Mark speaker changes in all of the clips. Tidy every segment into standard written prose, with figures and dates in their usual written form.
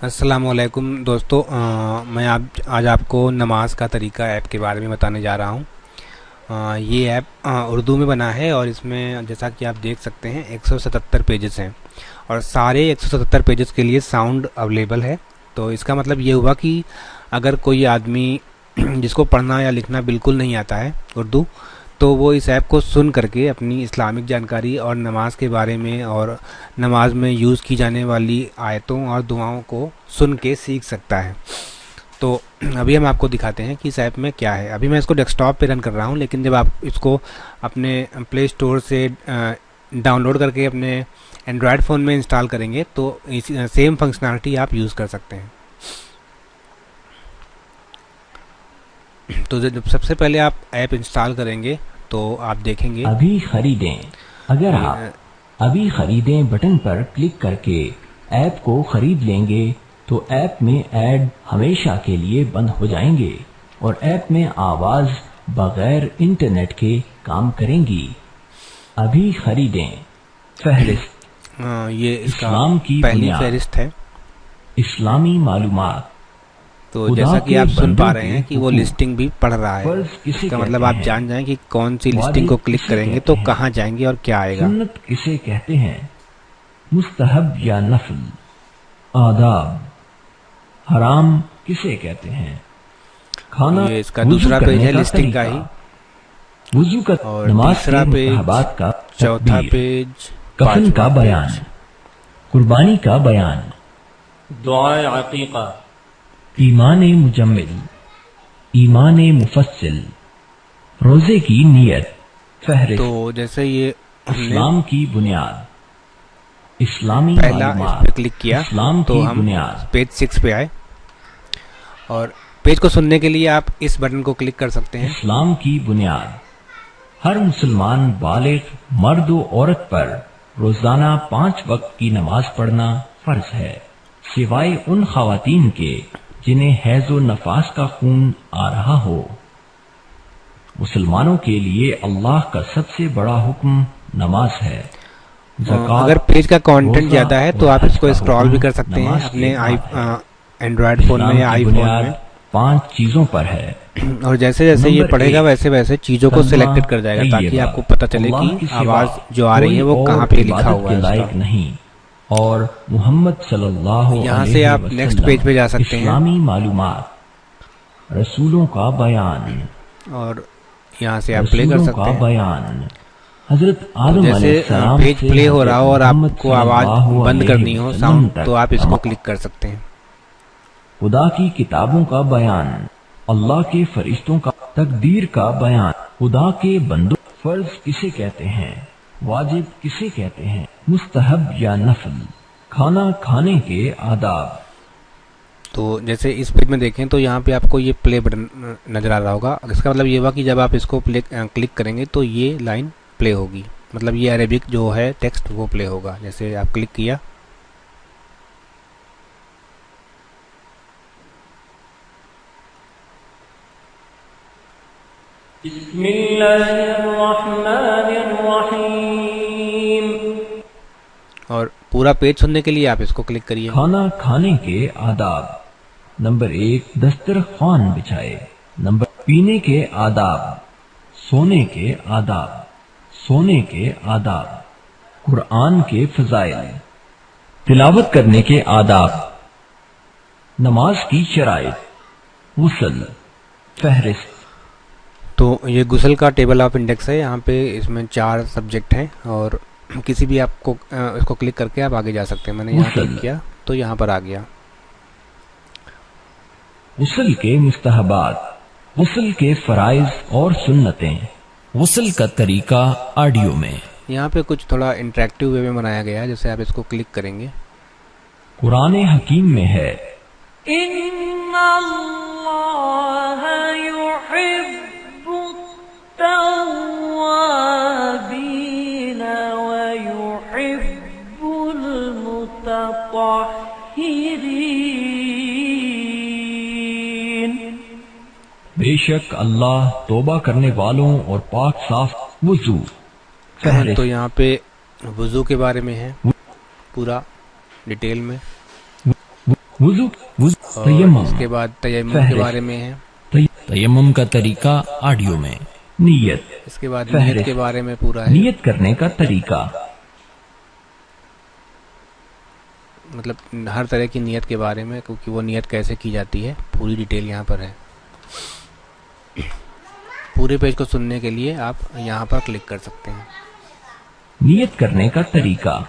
Speaker 1: السلام علیکم دوستو، میں آج آپ کو نماز کا طریقہ ایپ کے بارے میں بتانے جا رہا ہوں۔ یہ ایپ اردو میں بنا ہے اور اس میں جیسا کہ آپ دیکھ سکتے ہیں 177 پیجز ہیں اور سارے 177 پیجز کے لیے ساؤنڈ اویلیبل ہے۔ تو اس کا مطلب یہ ہوا کہ اگر کوئی آدمی جس کو پڑھنا یا لکھنا بالکل نہیں آتا ہے اردو، تو وہ اس ایپ کو سن کر کے اپنی اسلامک جانکاری اور نماز کے بارے میں اور نماز میں یوز کی جانے والی آیتوں اور دعاؤں کو سن کے سیکھ سکتا ہے۔ تو ابھی ہم آپ کو دکھاتے ہیں کہ اس ایپ میں کیا ہے۔ ابھی میں اس کو ڈیسک ٹاپ پہ رن کر رہا ہوں، لیکن جب آپ اس کو اپنے پلے اسٹور سے ڈاؤن لوڈ کر کے اپنے اینڈرائڈ فون میں انسٹال کریں گے تو سیم فنکشنالٹی آپ یوز کر سکتے ہیں۔ تو جب سب سے پہلے آپ ایپ انسٹال کریں گے تو آپ دیکھیں گے
Speaker 2: ابھی خریدیں۔ اگر آپ ابھی خریدیں بٹن پر کلک کر کے ایپ کو خرید لیں گے تو ایپ میں ایڈ ہمیشہ کے لیے بند ہو جائیں گے اور ایپ میں آواز بغیر انٹرنیٹ کے کام کریں گی۔ ابھی خریدیں۔ فہرست
Speaker 1: یہ اس کا
Speaker 2: اسلام کی
Speaker 1: پہلی
Speaker 2: بنیاد،
Speaker 1: فہرست ہے۔
Speaker 2: اسلامی معلومات۔
Speaker 1: تو
Speaker 2: خدا
Speaker 1: جیسا کہ
Speaker 2: کے
Speaker 1: آپ سن
Speaker 2: بندوں
Speaker 1: پا رہے
Speaker 2: کے
Speaker 1: ہیں کہ وہ
Speaker 2: حقوق،
Speaker 1: لسٹنگ بھی پڑھ رہا ہے۔
Speaker 2: فرض
Speaker 1: اس
Speaker 2: کسے
Speaker 1: کا مطلب
Speaker 2: کہتے
Speaker 1: آپ
Speaker 2: ہیں،
Speaker 1: جان جائیں کہ کون سی لسٹنگ
Speaker 2: واجب
Speaker 1: کو کلک
Speaker 2: کسے
Speaker 1: کریں گے
Speaker 2: کہتے
Speaker 1: تو
Speaker 2: ہیں،
Speaker 1: کہاں جائیں گے اور کیا آئے گا۔
Speaker 2: سنت کسے کہتے ہیں، مستحب یا نفل، آداب، حرام کسے کہتے ہیں، کھانا،
Speaker 1: یہ اس کا
Speaker 2: وضو
Speaker 1: دوسرا پیج
Speaker 2: کرنے
Speaker 1: ہے
Speaker 2: کا
Speaker 1: لسٹنگ کا
Speaker 2: طریقہ،
Speaker 1: ہی،
Speaker 2: وضو کا،
Speaker 1: اور
Speaker 2: نماز
Speaker 1: تیسرا
Speaker 2: کے
Speaker 1: پیج،
Speaker 2: مستحبات کا
Speaker 1: چوتھا
Speaker 2: تکبیر،
Speaker 1: پیج،
Speaker 2: کفن کا
Speaker 1: پانچواں
Speaker 2: بیان،
Speaker 1: پیج۔
Speaker 2: قربانی کا بیان،
Speaker 3: دعائے عقیقہ،
Speaker 2: ایمان مجمل، ایمان مفصل، روزے کی نیت، فہرست،
Speaker 1: تو جیسے یہ ہم نے
Speaker 2: اسلام کی بنیاد، اسلامی
Speaker 1: پہلا اس
Speaker 2: معلومات،
Speaker 1: پہ کلک کیا
Speaker 2: اسلام
Speaker 1: تو
Speaker 2: کی
Speaker 1: ہم
Speaker 2: بنیاد۔
Speaker 1: پیج 6 پہ آئے، اور پیج کو سننے کے لیے آپ اس بٹن کو کلک کر سکتے ہیں۔
Speaker 2: اسلام کی بنیاد، ہر مسلمان بالغ مرد و عورت پر روزانہ 5 وقت کی نماز پڑھنا فرض ہے، سوائے ان خواتین کے جنہیں حیض و نفاس کا خون آ رہا ہو۔ مسلمانوں کے لیے اللہ کا سب سے بڑا حکم نماز ہے۔ زکوٰۃ،
Speaker 1: اگر پیج کا کانٹینٹ
Speaker 2: روزہ
Speaker 1: زیادہ ہے تو
Speaker 2: اور
Speaker 1: آپ
Speaker 2: حج
Speaker 1: اس کو
Speaker 2: کا
Speaker 1: اسکرال بھی
Speaker 2: حکم
Speaker 1: کر سکتے ہیں
Speaker 2: نماز
Speaker 1: اپنے
Speaker 2: کے بعد ہے۔
Speaker 1: اینڈرائڈ فون میں
Speaker 2: اسلام
Speaker 1: یا
Speaker 2: کی
Speaker 1: آئی فون
Speaker 2: بنیاد
Speaker 1: میں،
Speaker 2: 5 چیزوں پر ہے۔
Speaker 1: اور جیسے جیسے یہ
Speaker 2: نمبر
Speaker 1: پڑھے گا
Speaker 2: 1،
Speaker 1: ویسے ویسے چیزوں کو
Speaker 2: کلمہ
Speaker 1: سلیکٹڈ کر جائے گا تاکہ
Speaker 2: طیبہ،
Speaker 1: آپ کو پتہ چلے
Speaker 2: اللہ
Speaker 1: کہ
Speaker 2: کی سوا
Speaker 1: آواز جو آ رہی ہے وہ
Speaker 2: کوئی
Speaker 1: کہاں
Speaker 2: اور
Speaker 1: پہ لکھا
Speaker 2: عبادت
Speaker 1: ہوا
Speaker 2: کے
Speaker 1: ہے اس
Speaker 2: لائق
Speaker 1: کا۔
Speaker 2: نہیں، اور محمد صلی اللہ
Speaker 1: یہاں
Speaker 2: علیہ
Speaker 1: سے آپ
Speaker 2: وسلم
Speaker 1: نیکسٹ پیج پہ جا سکتے ہیں،
Speaker 2: اسلامی معلومات، رسولوں کا بیان،
Speaker 1: اور یہاں سے آپ پلے کر
Speaker 2: رسولوں
Speaker 1: سکتے
Speaker 2: کا
Speaker 1: ہیں۔
Speaker 2: بیان، حضرت
Speaker 1: تو
Speaker 2: آدم علیہ
Speaker 1: جیسے
Speaker 2: السلام
Speaker 1: پیج
Speaker 2: سے
Speaker 1: پلے ہو
Speaker 2: حضرت
Speaker 1: رہا ہو اور آپ
Speaker 2: محمد
Speaker 1: کو
Speaker 2: صلی
Speaker 1: آواز
Speaker 2: اللہ
Speaker 1: بند
Speaker 2: علیہ
Speaker 1: کرنی ہو
Speaker 2: وسلم
Speaker 1: ساؤنڈ،
Speaker 2: تک
Speaker 1: تو آپ اس کو
Speaker 2: تمام
Speaker 1: کلک کر سکتے ہیں۔
Speaker 2: خدا کی کتابوں کا بیان، اللہ کے فرشتوں کا، تقدیر کا بیان، خدا کے بندوں، فرض کسے کہتے ہیں، واجب کسے کہتے ہیں، مستحب یا نفل، کھانا کھانے کے آداب۔
Speaker 1: تو جیسے اس پیج میں دیکھیں تو یہاں پہ آپ کو یہ پلے بٹن نظر آ رہا ہوگا۔ اس کا مطلب یہ ہوا کہ جب آپ اس کو کلک کریں گے تو یہ لائن پلے ہوگی، مطلب یہ عربک جو ہے ٹیکسٹ وہ پلے ہوگا۔ جیسے آپ کلک کیا
Speaker 3: بسم اللہ الرحمن الرحیم،
Speaker 1: اور پورا پیج سننے کے لیے آپ اس کو کلک کریے۔
Speaker 2: کھانا کھانے کے آداب، نمبر 1، دسترخوان بچھائے، نمبر پینے کے آداب، سونے کے آداب، سونے کے آداب، قرآن کے فضائل، تلاوت کرنے کے آداب، نماز کی شرائط، غسل، فہرست۔
Speaker 1: تو یہ غسل کا ٹیبل آف انڈیکس ہے، یہاں پہ اس میں 4 سبجیکٹ ہیں اور کسی بھی آپ کو اس کو کلک کر کے آپ آگے جا سکتے ہیں۔ میں نے یہاں
Speaker 2: غسل،
Speaker 1: کلک کیا تو یہاں پر آ گیا۔
Speaker 2: غسل کے مستحبات، غسل کے فرائض اور سنتیں، غسل کا طریقہ آڈیو میں،
Speaker 1: یہاں پہ کچھ تھوڑا انٹریکٹیو وے میں بنایا گیا ہے، جیسے آپ اس کو کلک کریں گے
Speaker 2: قرآن حکیم میں ہے۔
Speaker 4: إن الله يحب التوابين ويحب المتطهرين۔
Speaker 2: بے شک اللہ توبہ کرنے والوں اور پاک صاف وضو،
Speaker 1: تو یہاں پہ وضو کے بارے میں ہے پورا ڈیٹیل میں،
Speaker 2: وضو
Speaker 1: اور
Speaker 2: تیمم
Speaker 1: اس کے بعد تیمم کے
Speaker 2: فہرست
Speaker 1: بارے میں ہے.
Speaker 2: تیمم کا طریقہ آڈیو میں. نیت
Speaker 1: اس کے بعد
Speaker 2: فہرست
Speaker 1: نیت کے بارے میں پورا ہے،
Speaker 2: نیت کرنے کا طریقہ.
Speaker 1: مطلب ہر طرح کی نیت کے بارے میں، کیونکہ وہ نیت کیسے کی جاتی ہے پوری ڈیٹیل یہاں پر ہے. پورے پیج کو سننے کے لیے آپ یہاں پر کلک کر سکتے ہیں.
Speaker 2: نیت کرنے کا طریقہ.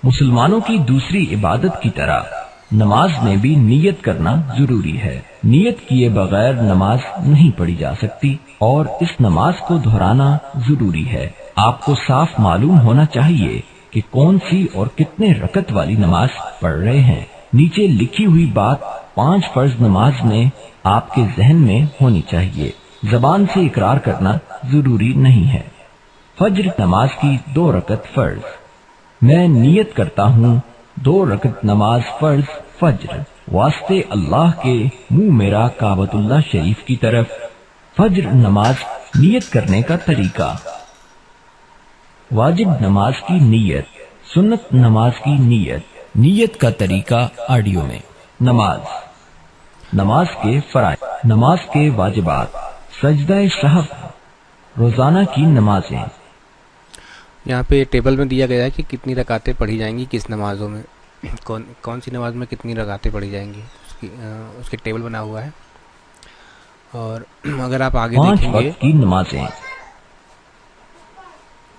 Speaker 2: مسلمانوں کی دوسری عبادت کی طرح نماز میں بھی نیت کرنا ضروری ہے. نیت کیے بغیر نماز نہیں پڑھی جا سکتی اور اس نماز کو دہرانا ضروری ہے. آپ کو صاف معلوم ہونا چاہیے کہ کون سی اور کتنے رکعت والی نماز پڑھ رہے ہیں. نیچے لکھی ہوئی بات 5 فرض نماز میں آپ کے ذہن میں ہونی چاہیے. زبان سے اقرار کرنا ضروری نہیں ہے. فجر نماز کی 2 رکعت فرض. میں نیت کرتا ہوں 2 رکعت نماز فرض فجر واسطے اللہ کے منہ میرا کعبۃ اللہ شریف کی طرف. فجر نماز نیت کرنے کا طریقہ. واجب نماز کی نیت، سنت نماز کی نیت. نیت کا طریقہ آڈیو میں. نماز کے فرائض، نماز کے واجبات. سجدہ سہو، روزانہ کی نمازیں.
Speaker 1: یہاں پہ ٹیبل میں دیا گیا ہے کہ کتنی رکعتیں پڑھی جائیں گی کس نمازوں میں، کون سی نماز میں کتنی رکعتیں پڑھی جائیں گی، اس کے ٹیبل بنا ہوا ہے. اور اگر آپ آگے
Speaker 2: 5
Speaker 1: دیکھیں گے
Speaker 2: وقت کی نمازیں.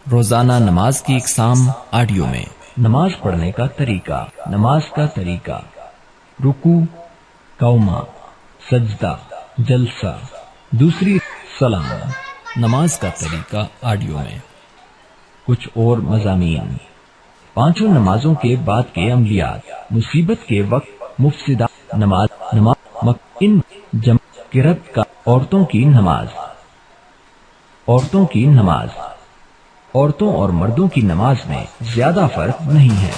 Speaker 2: روزانہ نماز کی اقسام آڈیو میں. نماز پڑھنے کا طریقہ. نماز کا طریقہ: رکوع، قومہ، سجدہ، جلسہ، دوسری سلام. نماز کا طریقہ آڈیو میں. کچھ اور مضامین. 5 نمازوں کے بعد کے عملیات. مصیبت کے وقت مفسدہ نماز ان جمع قرات کا. عورتوں کی نماز. عورتوں اور مردوں کی نماز میں زیادہ فرق نہیں ہے.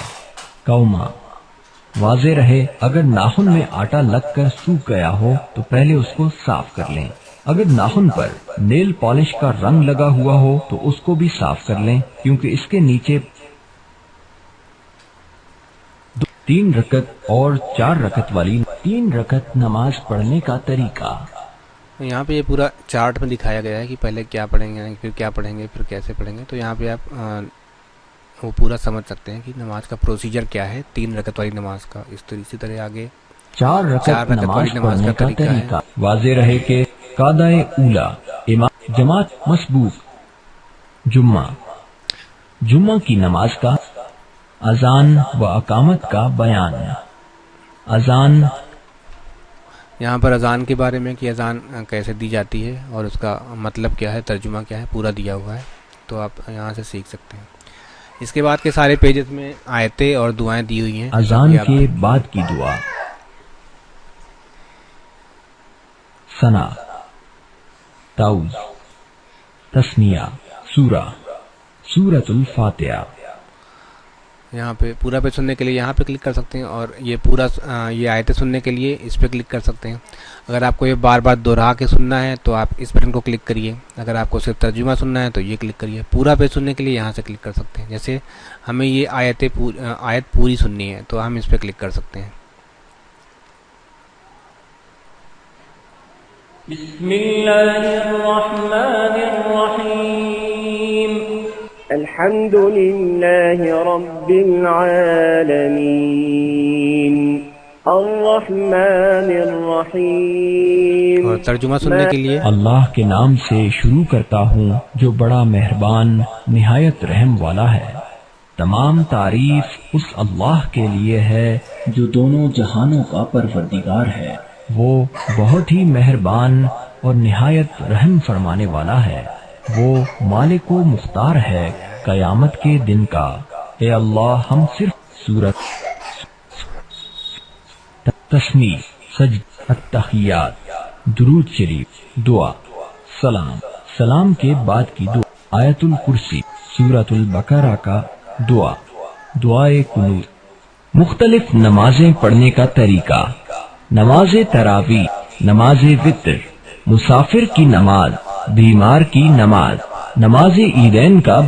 Speaker 2: قومہ. واضح رہے اگر ناخن میں آٹا لگ کر سوکھ گیا ہو تو پہلے اس کو صاف کر لیں. اگر ناخن پر نیل پالش کا رنگ لگا ہوا ہو تو اس کو بھی صاف کر لیں، کیونکہ اس کے نیچے 3 رکعت اور 4 رکعت والی 3 رکعت نماز پڑھنے کا طریقہ.
Speaker 1: یہاں پہ یہ پورا چارٹ میں دکھایا گیا ہے کہ پہلے کیا پڑھیں گے، پھر کیا پڑھیں گے، پھر کیسے پڑھیں گے. تو یہاں پہ آپ وہ پورا سمجھ سکتے ہیں کہ نماز کا پروسیجر کیا ہے 3 رکعت والی نماز کا. اسی طرح آگے
Speaker 2: 4 رکعت نماز پڑھنے کا طریقہ. واضح رہے کہ قاعدہ اولا امام جماعت مسبوق. جمعہ کی نماز کا اذان و اقامت کا بیان. اذان.
Speaker 1: یہاں پر اذان کے بارے میں کہ اذان کیسے دی جاتی ہے اور اس کا مطلب کیا ہے، ترجمہ کیا ہے، پورا دیا ہوا ہے. تو آپ یہاں سے سیکھ سکتے ہیں. اس کے بعد کے سارے پیجز میں آیتیں اور دعائیں دی ہوئی ہیں.
Speaker 2: اذان کے بعد کی دعا. ثنا، تعوذ، تسمیہ، سورۃ الفاتحہ.
Speaker 1: یہاں پہ پورا پیج سننے کے لیے یہاں پہ کلک کر سکتے ہیں، اور یہ پورا یہ آیتیں سننے کے لیے اس پہ کلک کر سکتے ہیں. اگر آپ کو یہ بار بار دہرا کے سننا ہے تو آپ اس بٹن کو کلک کریے. اگر آپ کو صرف ترجمہ سننا ہے تو یہ کلک کریے. پورا پیج سننے کے لیے یہاں سے کلک کر سکتے ہیں. جیسے ہمیں یہ آیت پوری سننی ہے تو ہم اس پہ کلک کر سکتے ہیں.
Speaker 3: بسم اللہ الرحمن الرحیم.
Speaker 5: الحمد للہ رب العالمین الرحمن الرحیم.
Speaker 1: اور ترجمہ سننے کے لیے
Speaker 2: اللہ کے نام سے شروع کرتا ہوں جو بڑا مہربان نہایت رحم والا ہے. تمام تعریف اس اللہ کے لیے ہے جو دونوں جہانوں کا پروردگار ہے. وہ بہت ہی مہربان اور نہایت رحم فرمانے والا ہے. وہ مالک و مختار ہے قیامت کے دن کا. اے اللہ ہم صرف سورت تسمیہ، سجدہ، التحیات، درود شریف، دعا، سلام کے بعد کی دعا، آیت الکرسی، سورۃ البقرہ کا دعائے قنوت. مختلف نمازیں پڑھنے کا طریقہ. نماز تراویح، نماز وتر، مسافر کی نماز، بیمار کی نماز. نماز عیدین کا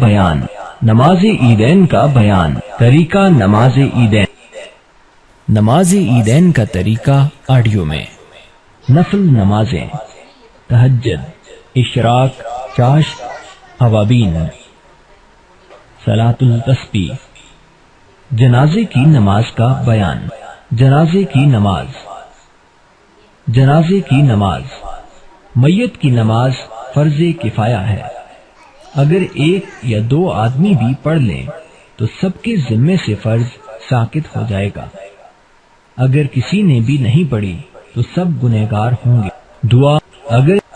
Speaker 2: بیان. طریقہ نماز عیدین. نماز عیدین کا طریقہ آڈیو میں، نفل نمازیں، تہجد، اشراق، چاشت، اوابین، صلاۃ التسبیح، جنازے کی نماز کا بیان۔ جنازے کی نماز۔ جنازے کی نماز، میت کی نماز فرض کفایہ ہے۔ اگر ایک یا دو آدمی بھی پڑھ لیں تو سب کے ذمے سے فرض ساقط ہو جائے گا۔ اگر کسی نے بھی نہیں پڑھی تو سب گنہگار ہوں گے۔ دعا۔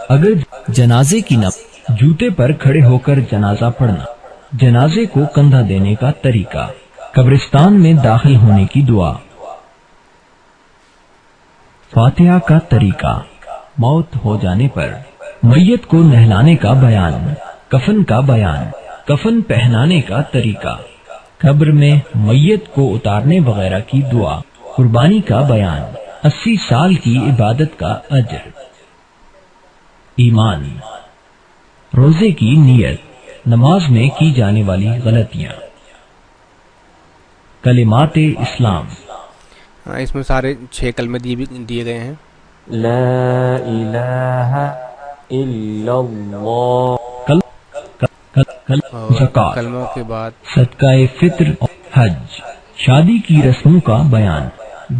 Speaker 2: اگر جنازے کی نماز، جوتے پر کھڑے ہو کر جنازہ پڑھنا۔ جنازے کو کندھا دینے کا طریقہ۔ قبرستان میں داخل ہونے کی دعا۔ فاتحہ کا طریقہ۔ موت ہو جانے پر میت کو نہلانے کا بیان۔ کفن کا بیان۔ کفن پہنانے کا طریقہ۔ قبر میں میت کو اتارنے وغیرہ کی دعا۔ قربانی کا بیان۔ 80 سال کی عبادت کا اجر۔ ایمان۔ روزے کی نیت۔ نماز میں کی جانے والی غلطیاں۔ کلمات اسلام۔
Speaker 1: اس میں سارے 6 کلمے دیے گئے ہیں۔
Speaker 3: لا الہ الا اللہ،
Speaker 1: اور کلموں کے بعد
Speaker 2: صدقہ فطر اور حج۔ شادی کی رسموں کا بیان۔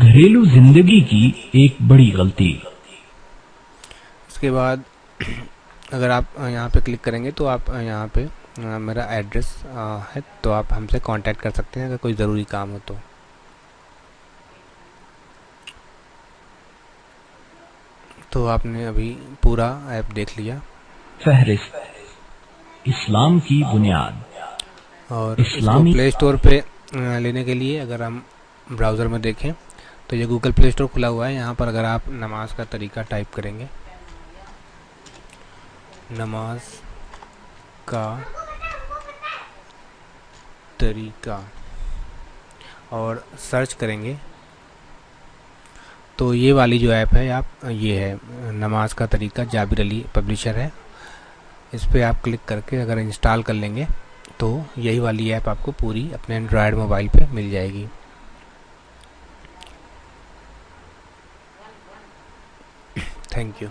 Speaker 2: گھریلو زندگی کی ایک بڑی غلطی۔
Speaker 1: اس کے بعد اگر آپ یہاں پہ کلک کریں گے تو آپ یہاں پہ میرا ایڈریس ہے، تو آپ ہم سے کانٹیکٹ کر سکتے ہیں اگر کوئی ضروری کام ہو تو۔ تو آپ نے ابھی پورا ایپ دیکھ لیا،
Speaker 2: فہرست اسلام کی بنیاد۔
Speaker 1: اور اس کو پلے اسٹور پہ لینے کے لیے اگر ہم براؤزر میں دیکھیں تو یہ گوگل پلے اسٹور کھلا ہوا ہے۔ یہاں پر اگر آپ نماز کا طریقہ ٹائپ کریں گے، نماز کا طریقہ، اور سرچ کریں گے تو یہ والی جو ایپ ہے یہ ہے نماز کا طریقہ، جابر علی پبلیشر ہے۔ اس پہ آپ کلک کر کے اگر انسٹال کر لیں گے تو یہی والی ایپ آپ کو پوری اپنے اینڈرائیڈ موبائل پہ مل جائے گی۔ Thank you.